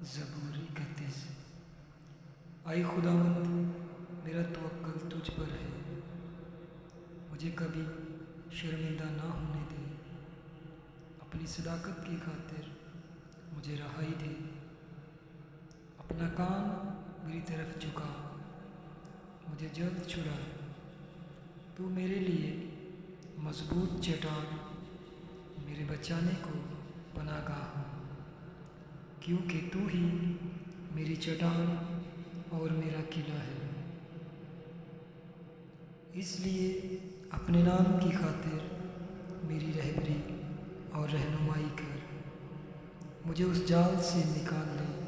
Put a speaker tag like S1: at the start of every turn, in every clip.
S1: زبوری 31 آئی خداوند میرا توکل تجھ پر ہے، مجھے کبھی شرمندہ نہ ہونے دے، اپنی صداقت کی خاطر مجھے رہائی دے، اپنا کان میری طرف جھکا، مجھے جلد چھڑا، تو میرے لیے مضبوط چٹان، میرے بچانے کو پناہ گاہ ہو، کیونکہ تو ہی میری چٹان اور میرا قلعہ ہے۔ اس لیے اپنے نام کی خاطر میری رہبری اور رہنمائی کر، مجھے اس جال سے نکال لے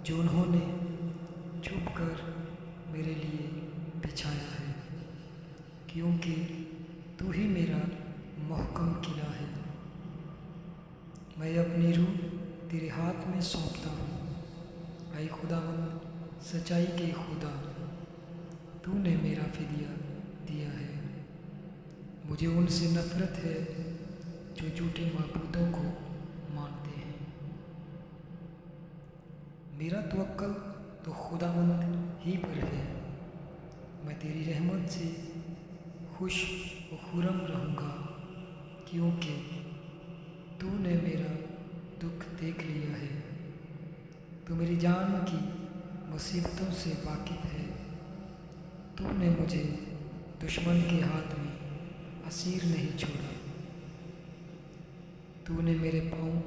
S1: جو انہوں نے چھپ کر میرے لیے بچھایا ہے، کیونکہ تو ہی میرا محکم قلعہ ہے۔ میں اپنی روح تیرے ہاتھ میں سونپتا ہوں، اے خداوند سچائی کے خدا، تو نے میرا فدیہ دیا ہے۔ مجھے ان سے نفرت ہے جو جھوٹے معبودوں کو مانتے ہیں۔ میرا توکل تو خداوند ہی پر ہے، میں تیری رحمت سے خوش و خرم رہوں گا، کیونکہ تو نے میرا دکھ دیکھ لیا ہے۔ تو میری جان کی مصیبتوں سے واقف ہے، تو نے مجھے دشمن کے ہاتھ میں اسیر نہیں چھوڑا۔ تو نے میرے پاؤں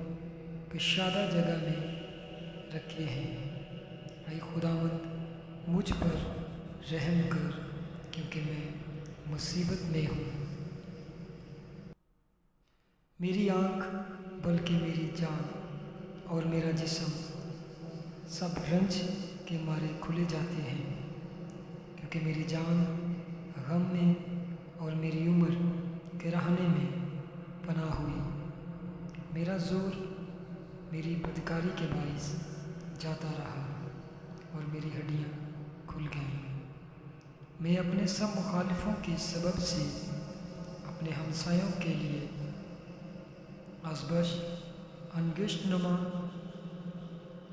S1: کشادہ جگہ میں رکھے ہیں۔ اے خداوند مجھ پر رحم کر، کیونکہ میں مصیبت میں ہوں۔ میری آنکھ بلکہ میری جان اور میرا جسم سب رنج کے مارے کھلے جاتے ہیں، کیونکہ میری جان غم میں اور میری عمر کراہنے میں پناہ ہوئی۔ میرا زور میری بدکاری کے باعث جاتا رہا اور میری ہڈیاں کھل گئیں۔ میں اپنے سب مخالفوں کے سبب سے اپنے ہمسایوں کے لیے ازبش انگشت نما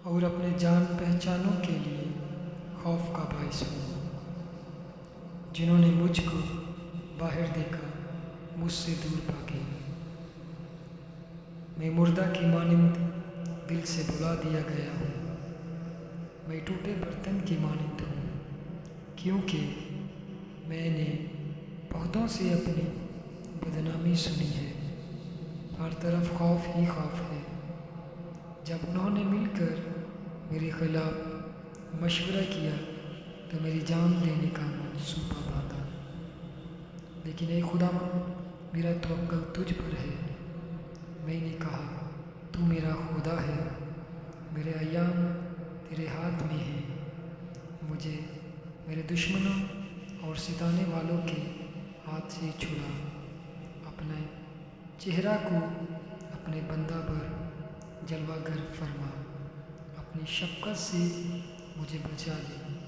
S1: اور اپنے جان پہچانوں کے لیے خوف کا باعث ہوں۔ جنہوں نے مجھ کو باہر دیکھا مجھ سے دور بھاگے۔ میں مردہ کی مانند دل سے بھلا دیا گیا ہوں، میں ٹوٹے برتن کی مانند ہوں، کیونکہ میں نے بہتوں سے اپنی بدنامی سنی ہے۔ ہر طرف خوف ہی خوف ہے۔ جب انہوں نے مل کر میرے خلاف مشورہ کیا تو میری جان لینے کا منصوبہ باندھا۔ لیکن اے خداوند میرا توکل تجھ پر ہے۔ میں نے کہا تو میرا خدا ہے، میرے ایام تیرے ہاتھ میں ہیں۔ مجھے میرے دشمنوں اور ستانے والوں کے ہاتھ سے چھڑا، اپنے چہرہ کو اپنے بندہ پر جلوہ گر فرما، اپنی شفقت سے مجھے بچا لے۔